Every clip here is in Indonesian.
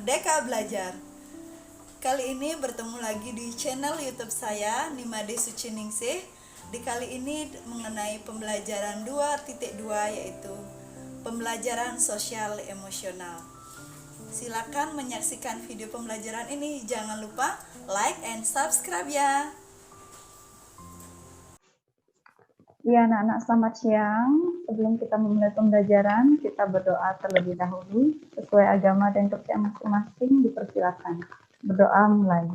Merdeka Belajar. Kali ini bertemu lagi di channel YouTube saya, Nimade Suciningsih. Di kali ini mengenai pembelajaran 2.2 yaitu pembelajaran sosial emosional. Silakan menyaksikan video pembelajaran ini. Jangan lupa like and subscribe ya. Ya, anak-anak, selamat siang. Sebelum kita memulai pembelajaran, kita berdoa terlebih dahulu. Sesuai agama dan kepercayaan masing-masing, dipersilakan. Berdoa mulai.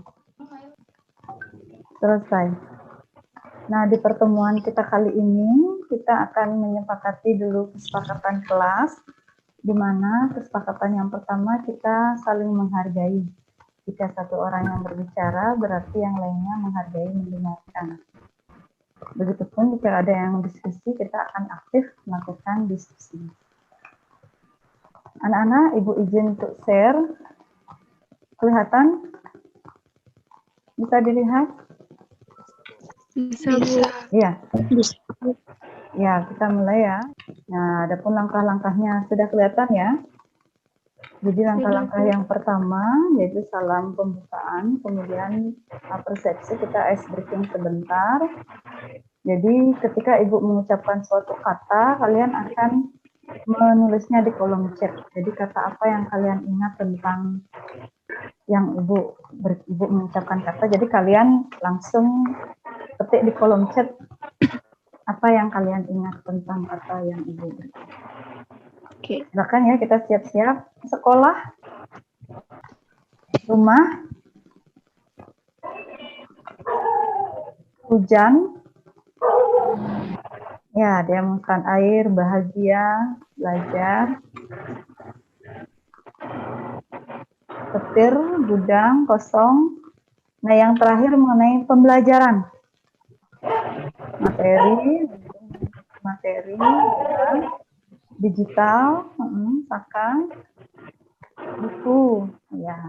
Selesai. Nah, di pertemuan kita kali ini, kita akan menyepakati dulu kesepakatan kelas, di mana kesepakatan yang pertama kita saling menghargai. Jika satu orang yang berbicara, berarti yang lainnya menghargai mendengarkan. Begitupun jika ada yang diskusi, kita akan aktif melakukan diskusi. Anak-anak, Ibu izin untuk share. Kelihatan? Bisa dilihat? Bisa. Iya. Ya, kita mulai ya. Nah, adapun langkah-langkahnya sudah kelihatan ya. Jadi langkah-langkah yang pertama yaitu salam pembukaan, kemudian persepsi, kita ice breaking sebentar. Jadi ketika Ibu mengucapkan suatu kata, kalian akan menulisnya di kolom chat. Jadi kata apa yang kalian ingat tentang yang Ibu mengucapkan kata, jadi kalian langsung ketik di kolom chat apa yang kalian ingat tentang kata yang Ibu berikan. Oke. Silakan ya, kita siap-siap. Sekolah, rumah, hujan, ya, diamukan air, bahagia, belajar, petir, gudang, kosong. Nah, yang terakhir mengenai pembelajaran. Materi, ya. Digital, saka, buku, ya.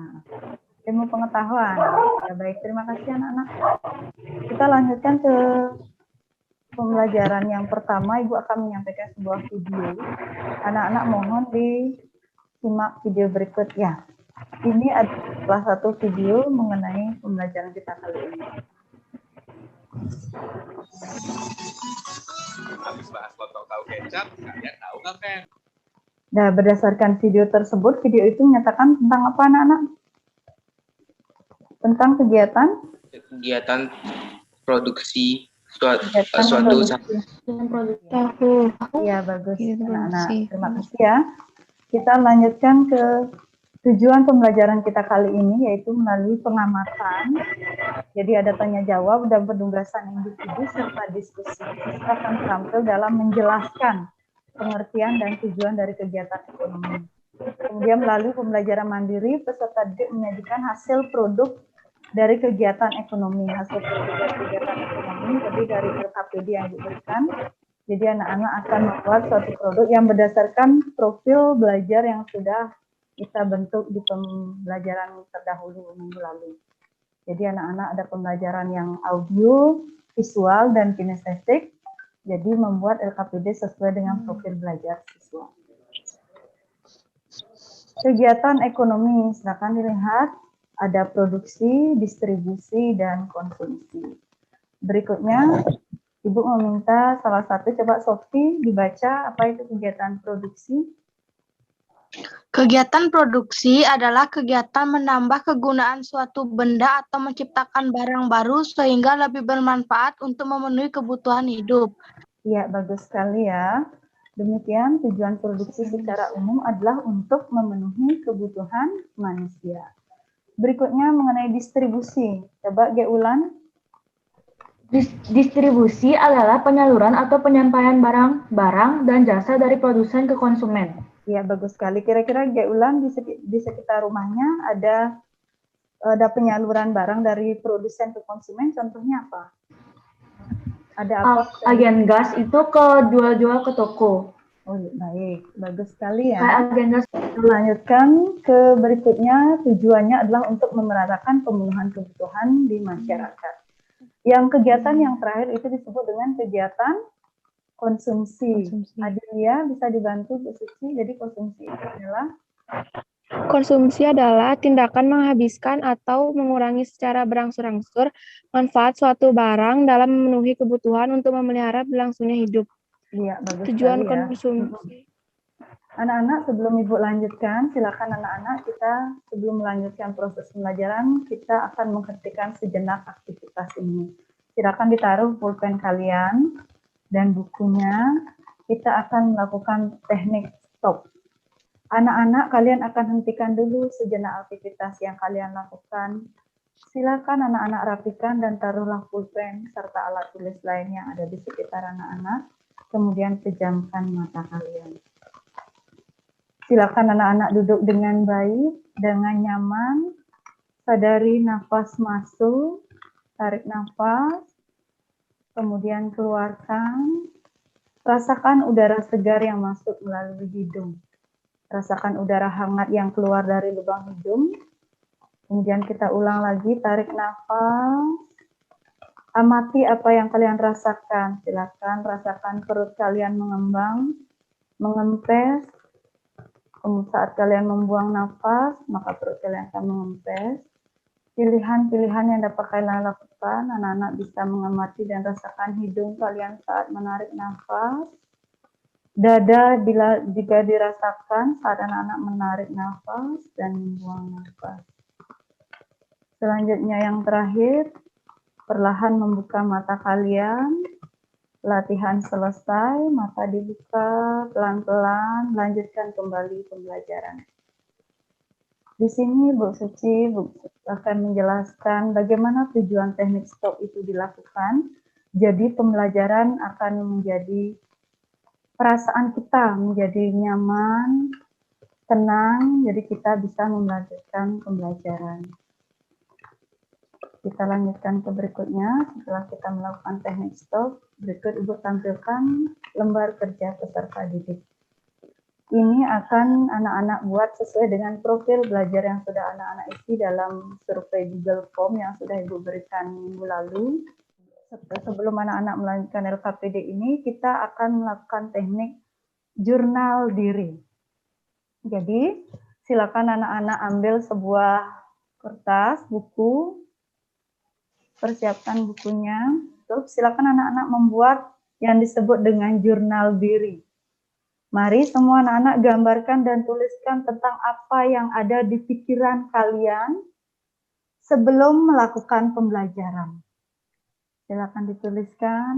Ilmu pengetahuan. Ya, baik, terima kasih anak-anak. Kita lanjutkan ke pembelajaran yang pertama. Ibu akan menyampaikan sebuah video. Anak-anak mohon disimak video berikut ya. Ini adalah satu video mengenai pembelajaran kita kali ini. Habis bahas lontong tahu kecap, kalian tahu nggak, Ken? Nah, berdasarkan video tersebut, video itu menyatakan tentang apa anak-anak? Tentang kegiatan produksi suatu produksi. Tahu. Iya, bagus anak-anak. Produksi. Terima kasih ya. Kita lanjutkan ke tujuan pembelajaran kita kali ini, yaitu melalui pengamatan. Jadi ada tanya jawab dan penugasan individu serta diskusi. Kita akan terampil dalam menjelaskan pengertian dan tujuan dari kegiatan ekonomi. Kemudian melalui pembelajaran mandiri, peserta didik menyajikan hasil produk dari kegiatan ekonomi. Hasil produk dari kegiatan ekonomi terdiri dari LKPD yang diberikan. Jadi anak-anak akan membuat suatu produk yang berdasarkan profil belajar yang sudah kita bentuk di pembelajaran terdahulu minggu lalu. Jadi anak-anak ada pembelajaran yang audio, visual, dan kinestetik. Jadi membuat LKPD sesuai dengan profil belajar siswa. Kegiatan ekonomi, silakan dilihat. Ada produksi, distribusi, dan konsumsi. Berikutnya, Ibu meminta salah satu, coba Sofi dibaca apa itu kegiatan produksi. Kegiatan produksi adalah kegiatan menambah kegunaan suatu benda atau menciptakan barang baru sehingga lebih bermanfaat untuk memenuhi kebutuhan hidup. Ya, bagus sekali ya. Demikian tujuan produksi secara umum adalah untuk memenuhi kebutuhan manusia. Berikutnya mengenai distribusi. Coba Geulan. Distribusi adalah penyaluran atau penyampaian barang dan jasa dari produsen ke konsumen. Ya, bagus sekali. Kira-kira Geulan di sekitar rumahnya ada penyaluran barang dari produsen ke konsumen, contohnya apa? Ada apa? Agen gas itu ke jual-jual ke toko. Oh, baik. Bagus sekali ya. Agen gas. Lanjutkan ke berikutnya, tujuannya adalah untuk memeratakan pemenuhan kebutuhan di masyarakat. Yang kegiatan yang terakhir itu disebut dengan kegiatan konsumsi. Adelia bisa dibantu Bu Suci. Jadi konsumsi itu adalah Konsumsi adalah tindakan menghabiskan atau mengurangi secara berangsur-angsur manfaat suatu barang dalam memenuhi kebutuhan untuk memelihara berlangsungnya hidup. Iya, bagus Tujuan sekali ya. konsumsi. Anak-anak, sebelum Ibu lanjutkan, silakan anak-anak kita sebelum melanjutkan proses pembelajaran, kita akan menghentikan sejenak aktivitas ini. Silakan ditaruh pulpen kalian dan bukunya. Kita akan melakukan teknik stop. Anak-anak, kalian akan hentikan dulu sejenak aktivitas yang kalian lakukan. Silakan anak-anak rapikan dan taruhlah pulpen serta alat tulis lain yang ada di sekitar anak-anak. Kemudian pejamkan mata kalian. Silakan anak-anak duduk dengan baik, dengan nyaman. Sadari nafas masuk, tarik nafas, kemudian keluarkan. Rasakan udara segar yang masuk melalui hidung. Rasakan udara hangat yang keluar dari lubang hidung. Kemudian kita ulang lagi, tarik nafas. Amati apa yang kalian rasakan. Silakan rasakan perut kalian mengembang, mengempes. Saat kalian membuang nafas, maka perut kalian akan mengempes. Pilihan-pilihan yang dapat kalian lakukan, anak-anak bisa mengamati dan rasakan hidung kalian saat menarik nafas. Dada jika dirasakan saat anak-anak menarik nafas dan membuang nafas. Selanjutnya yang terakhir, perlahan membuka mata kalian. Latihan selesai, mata dibuka pelan-pelan, lanjutkan kembali pembelajaran. Di sini Bu Suci akan menjelaskan bagaimana tujuan teknik stop itu dilakukan. Jadi pembelajaran akan menjadi perasaan kita menjadi nyaman, tenang, jadi kita bisa melanjutkan pembelajaran. Kita lanjutkan ke berikutnya. Setelah kita melakukan teknik stop, berikut Ibu tampilkan lembar kerja peserta didik. Ini akan anak-anak buat sesuai dengan profil belajar yang sudah anak-anak isi dalam survei Google Form yang sudah Ibu berikan minggu lalu. Sebelum anak-anak melanjutkan LKPD ini, kita akan melakukan teknik jurnal diri. Jadi, silakan anak-anak ambil sebuah kertas, buku, persiapkan bukunya. Terus silakan anak-anak membuat yang disebut dengan jurnal diri. Mari semua anak-anak gambarkan dan tuliskan tentang apa yang ada di pikiran kalian sebelum melakukan pembelajaran. Silakan dituliskan.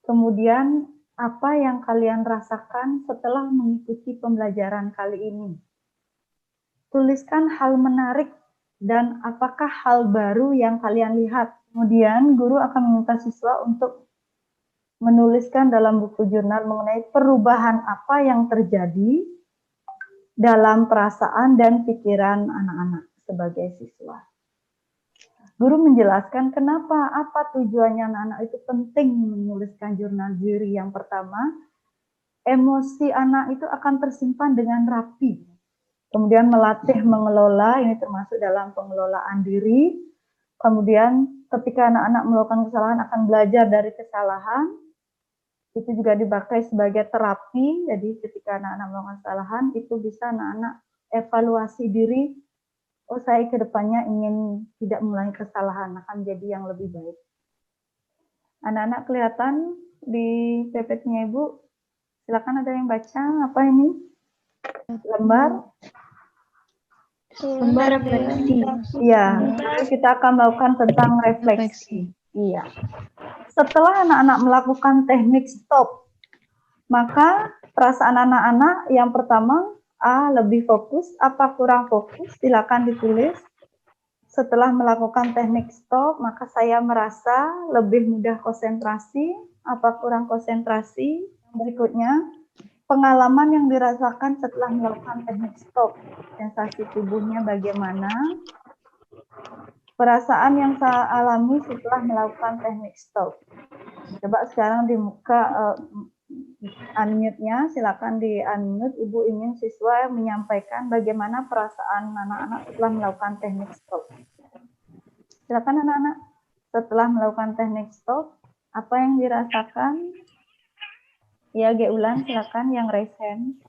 Kemudian apa yang kalian rasakan setelah mengikuti pembelajaran kali ini. Tuliskan hal menarik dan apakah hal baru yang kalian lihat. Kemudian guru akan meminta siswa untuk menuliskan dalam buku jurnal mengenai perubahan apa yang terjadi dalam perasaan dan pikiran anak-anak sebagai siswa. Guru menjelaskan kenapa, apa tujuannya anak-anak itu penting menuliskan jurnal diri. Yang pertama, emosi anak itu akan tersimpan dengan rapi. Kemudian melatih mengelola, ini termasuk dalam pengelolaan diri. Kemudian ketika anak-anak melakukan kesalahan akan belajar dari kesalahan. Itu juga dipakai sebagai terapi. Jadi ketika anak-anak melakukan kesalahan, itu bisa anak-anak evaluasi diri. Oh, saya ke depannya ingin tidak mengulangi kesalahan, akan menjadi yang lebih baik. Anak-anak kelihatan di PPT-nya Ibu. Silakan ada yang baca apa ini? Lembar refleksi. Iya, kita akan melakukan tentang refleksi. Iya. Setelah anak-anak melakukan teknik stop, maka perasaan anak-anak yang pertama, A, lebih fokus, apa kurang fokus, silakan ditulis. Setelah melakukan teknik stop, maka saya merasa lebih mudah konsentrasi, apa kurang konsentrasi. Berikutnya, pengalaman yang dirasakan setelah melakukan teknik stop. Sensasi tubuhnya bagaimana? Perasaan yang saya alami setelah melakukan teknik stop. Coba sekarang di muka unmute-nya, silakan di unmute. Ibu ingin siswa menyampaikan bagaimana perasaan anak-anak setelah melakukan teknik stop. Silakan anak-anak, setelah melakukan teknik stop, apa yang dirasakan? Ya, Ulan, silakan yang raise hand.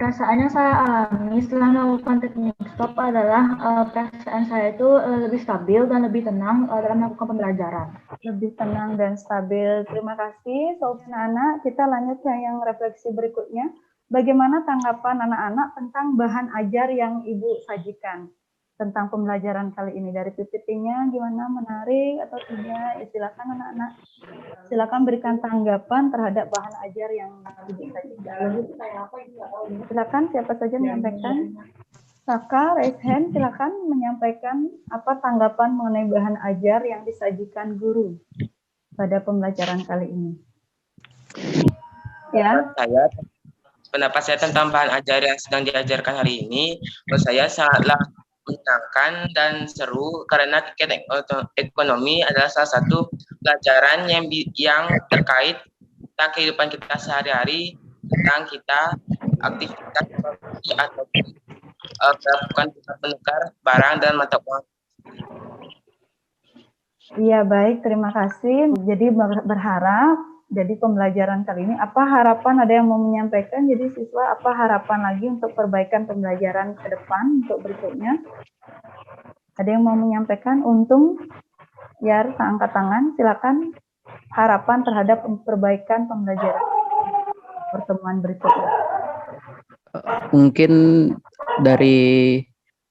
Perasaan yang saya alami setelah melakukan teknik stop adalah perasaan saya itu lebih stabil dan lebih tenang dalam melakukan pembelajaran. Lebih tenang dan stabil. Terima kasih, Sobat anak-anak. Kita lanjut ke yang refleksi berikutnya. Bagaimana tanggapan anak-anak tentang bahan ajar yang Ibu sajikan tentang pembelajaran kali ini? Dari PPT-nya gimana, menarik atau tidak? Ya, silakan anak-anak. Silakan berikan tanggapan terhadap bahan ajar yang Ibu sajikan. Silakan siapa saja menyampaikan. Saka, raise hand, silakan menyampaikan apa tanggapan mengenai bahan ajar yang disajikan guru pada pembelajaran kali ini. Ya. Pendapat saya tentang bahan ajar yang sedang diajarkan hari ini, menurut saya sangatlah menyenangkan dan seru karena kegiatan ekonomi adalah salah satu pelajaran yang terkait tentang kehidupan kita sehari-hari, tentang kita aktivitas atau melakukan penukar barang dan mata uang. Iya, baik, terima kasih. Jadi berharap jadi pembelajaran kali ini apa harapan, ada yang mau menyampaikan? Jadi siswa apa harapan lagi untuk perbaikan pembelajaran ke depan untuk berikutnya? Ada yang mau menyampaikan? Untung ya, angkat tangan, silakan. Harapan terhadap perbaikan pembelajaran pertemuan berikutnya. Mungkin dari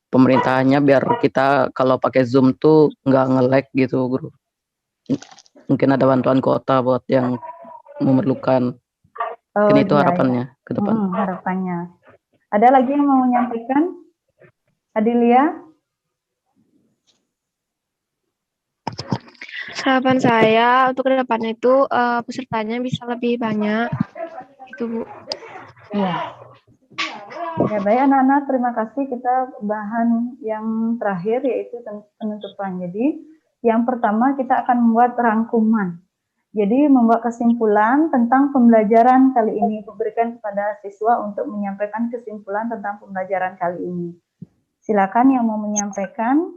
pemerintahnya biar kita kalau pakai Zoom tuh nggak nge-lag gitu, Guru. Mungkin ada bantuan kuota buat yang memerlukan. Mungkin itu harapannya ke depan. Harapannya. Ada lagi yang mau menyampaikan? Adilia? Harapan saya untuk kedepannya itu pesertanya bisa lebih banyak. Itu, Bu. Iya. Ya, baik anak-anak, terima kasih. Kita bahan yang terakhir yaitu penutupan. Jadi yang pertama kita akan membuat rangkuman. Jadi membuat kesimpulan tentang pembelajaran kali ini. Berikan kepada siswa untuk menyampaikan kesimpulan tentang pembelajaran kali ini. Silakan yang mau menyampaikan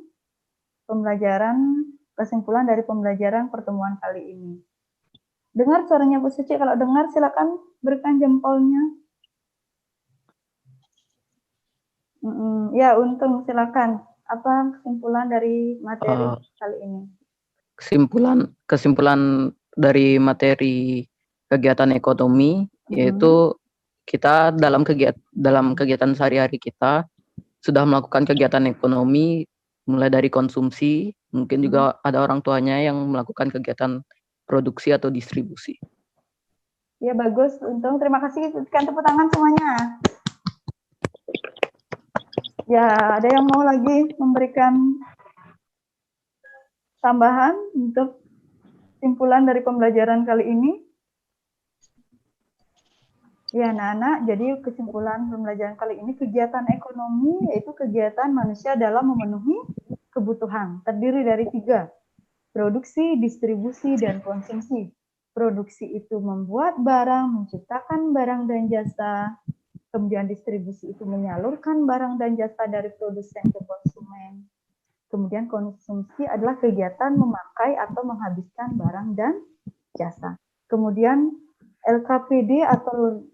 kesimpulan dari pembelajaran pertemuan kali ini. Dengar suaranya Bu Suci, kalau dengar silakan berikan jempolnya. Ya, Untung silakan. Apa kesimpulan dari materi kali ini? Kesimpulan dari materi kegiatan ekonomi yaitu kita dalam kegiatan sehari-hari kita sudah melakukan kegiatan ekonomi mulai dari konsumsi, mungkin juga ada orang tuanya yang melakukan kegiatan produksi atau distribusi. Ya, bagus, Untung. Terima kasih. Berikan tepuk tangan semuanya. Ya, ada yang mau lagi memberikan tambahan untuk kesimpulan dari pembelajaran kali ini? Ya, anak-anak, jadi kesimpulan pembelajaran kali ini, kegiatan ekonomi yaitu kegiatan manusia dalam memenuhi kebutuhan. Terdiri dari 3, produksi, distribusi, dan konsumsi. Produksi itu membuat barang, menciptakan barang dan jasa. Kemudian distribusi itu menyalurkan barang dan jasa dari produsen ke konsumen. Kemudian konsumsi adalah kegiatan memakai atau menghabiskan barang dan jasa. Kemudian LKPD atau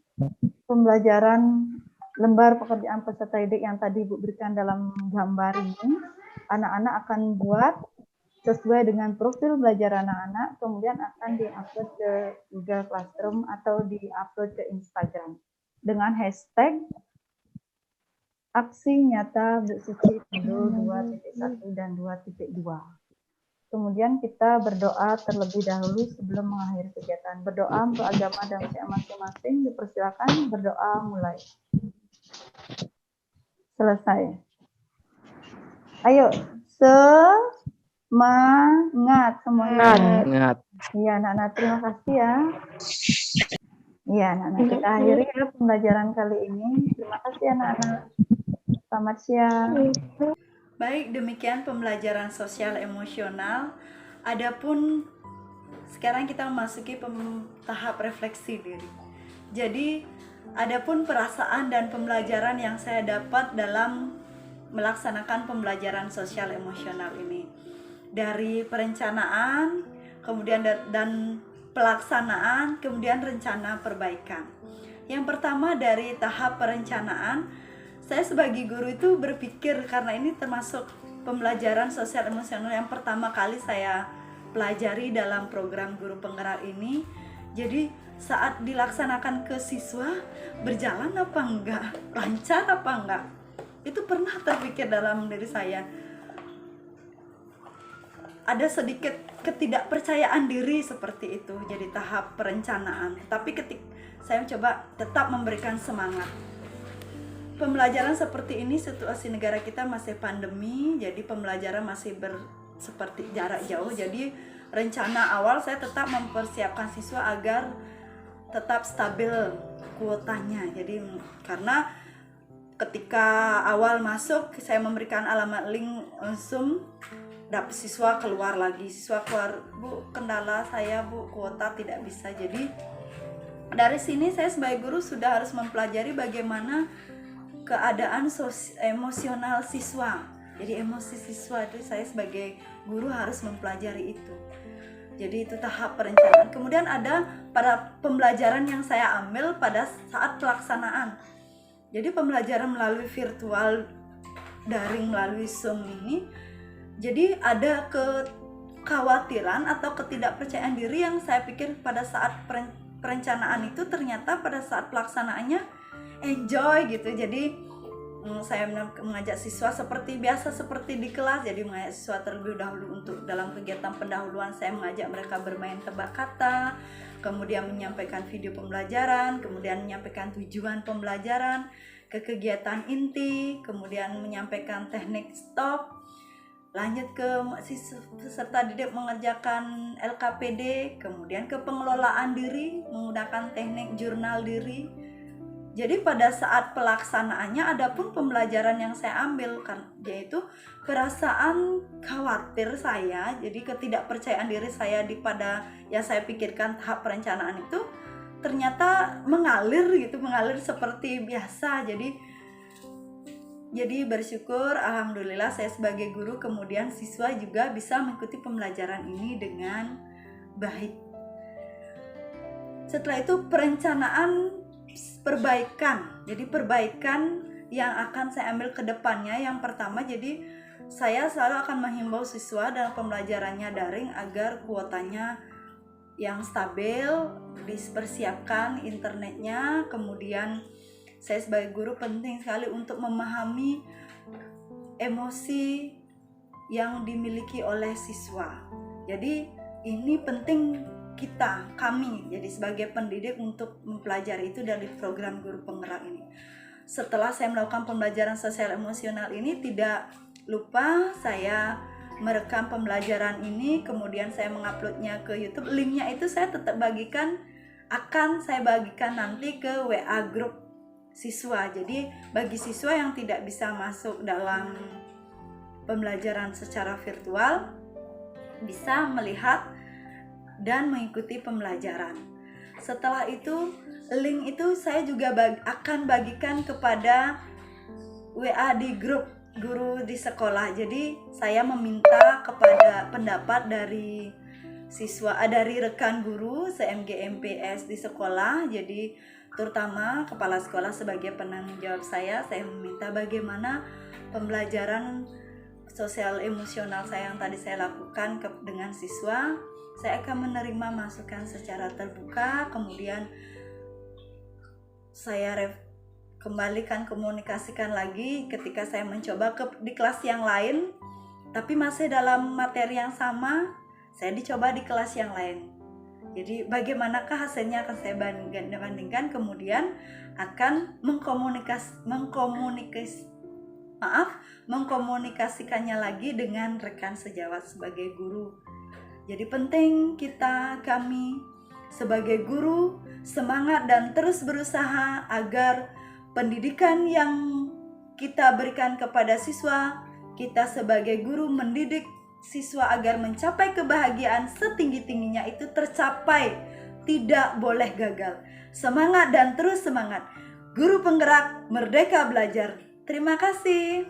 pembelajaran lembar pekerjaan peserta didik yang tadi Ibu berikan dalam gambar ini, anak-anak akan buat sesuai dengan profil belajar anak-anak, kemudian akan di-upload ke Google Classroom atau di-upload ke Instagram dengan hashtag aksi nyata Bu Suci 2.1 dan 2.2. Kemudian kita berdoa terlebih dahulu sebelum mengakhiri kegiatan. Berdoa untuk agama dan usia masing-masing. Dipersilakan berdoa mulai. Selesai. Ayo, semangat semuanya. Semangat. Iya, anak-anak, terima kasih ya. Iya, anak-anak, kita akhiri ya pembelajaran kali ini. Terima kasih anak-anak. Selamat siang. Baik, demikian pembelajaran sosial emosional. Adapun sekarang kita memasuki tahap refleksi diri. Jadi, adapun perasaan dan pembelajaran yang saya dapat dalam melaksanakan pembelajaran sosial emosional ini. Dari perencanaan, kemudian dan pelaksanaan, kemudian rencana perbaikan. Yang pertama dari tahap perencanaan, saya sebagai guru itu berpikir, karena ini termasuk pembelajaran sosial emosional yang pertama kali saya pelajari dalam program guru penggerak ini. Jadi saat dilaksanakan ke siswa, berjalan apa enggak, lancar apa enggak, itu pernah terpikir dalam diri saya. Ada sedikit ketidakpercayaan diri seperti itu, jadi tahap perencanaan. Tapi saya mencoba tetap memberikan semangat. Pembelajaran seperti ini, situasi negara kita masih pandemi, jadi pembelajaran masih seperti jarak jauh. Jadi rencana awal saya tetap mempersiapkan siswa agar tetap stabil kuotanya. Jadi karena ketika awal masuk saya memberikan alamat link Zoom, dapat siswa keluar lagi, siswa keluar, Bu, kendala saya, Bu, kuota tidak bisa. Jadi dari sini saya sebagai guru sudah harus mempelajari bagaimana keadaan emosional siswa. Jadi emosi siswa itu saya sebagai guru harus mempelajari itu. Jadi itu tahap perencanaan. Kemudian ada pada pembelajaran yang saya ambil pada saat pelaksanaan. Jadi pembelajaran melalui virtual, daring melalui Zoom ini, jadi ada kekhawatiran atau ketidakpercayaan diri yang saya pikir pada saat perencanaan itu ternyata pada saat pelaksanaannya enjoy gitu. Jadi saya mengajak siswa seperti biasa, seperti di kelas. Jadi mengajak siswa terlebih dahulu untuk dalam kegiatan pendahuluan saya mengajak mereka bermain tebak kata, kemudian menyampaikan video pembelajaran, kemudian menyampaikan tujuan pembelajaran, ke kegiatan inti, kemudian menyampaikan teknik stop. Lanjut ke peserta didik mengerjakan LKPD, kemudian ke pengelolaan diri menggunakan teknik jurnal diri. Jadi pada saat pelaksanaannya ada pun pembelajaran yang saya ambil, yaitu perasaan khawatir saya, jadi ketidakpercayaan diri saya pada yang saya pikirkan tahap perencanaan itu ternyata mengalir seperti biasa. Jadi bersyukur, alhamdulillah saya sebagai guru, kemudian siswa juga bisa mengikuti pembelajaran ini dengan baik. Setelah itu perencanaan perbaikan. Jadi perbaikan yang akan saya ambil ke depannya, yang pertama, jadi saya selalu akan menghimbau siswa dalam pembelajarannya daring agar kuotanya yang stabil, dipersiapkan internetnya. Kemudian saya sebagai guru penting sekali untuk memahami emosi yang dimiliki oleh siswa. Jadi ini penting kami jadi sebagai pendidik untuk mempelajari itu dari program guru penggerak ini. Setelah saya melakukan pembelajaran sosial emosional ini, tidak lupa saya merekam pembelajaran ini, kemudian saya menguploadnya ke YouTube. Linknya itu saya tetap akan saya bagikan nanti ke WA grup siswa. Jadi bagi siswa yang tidak bisa masuk dalam pembelajaran secara virtual bisa melihat dan mengikuti pembelajaran. Setelah itu link itu saya juga akan bagikan kepada WA di grup guru di sekolah. Jadi saya meminta kepada pendapat dari siswa, dari rekan guru CMG MPS di sekolah. Jadi terutama kepala sekolah sebagai penanggung jawab saya meminta bagaimana pembelajaran sosial emosional saya yang tadi saya lakukan dengan siswa. Saya akan menerima masukan secara terbuka, kemudian saya komunikasikan lagi ketika saya mencoba di kelas yang lain, tapi masih dalam materi yang sama, saya dicoba di kelas yang lain. Jadi bagaimanakah hasilnya akan saya bandingkan, kemudian akan mengkomunikasikannya lagi dengan rekan sejawat sebagai guru. Jadi penting kami sebagai guru semangat dan terus berusaha agar pendidikan yang kita berikan kepada siswa, kita sebagai guru mendidik siswa agar mencapai kebahagiaan setinggi-tingginya itu tercapai, tidak boleh gagal. Semangat dan terus semangat. Guru penggerak, merdeka belajar. Terima kasih.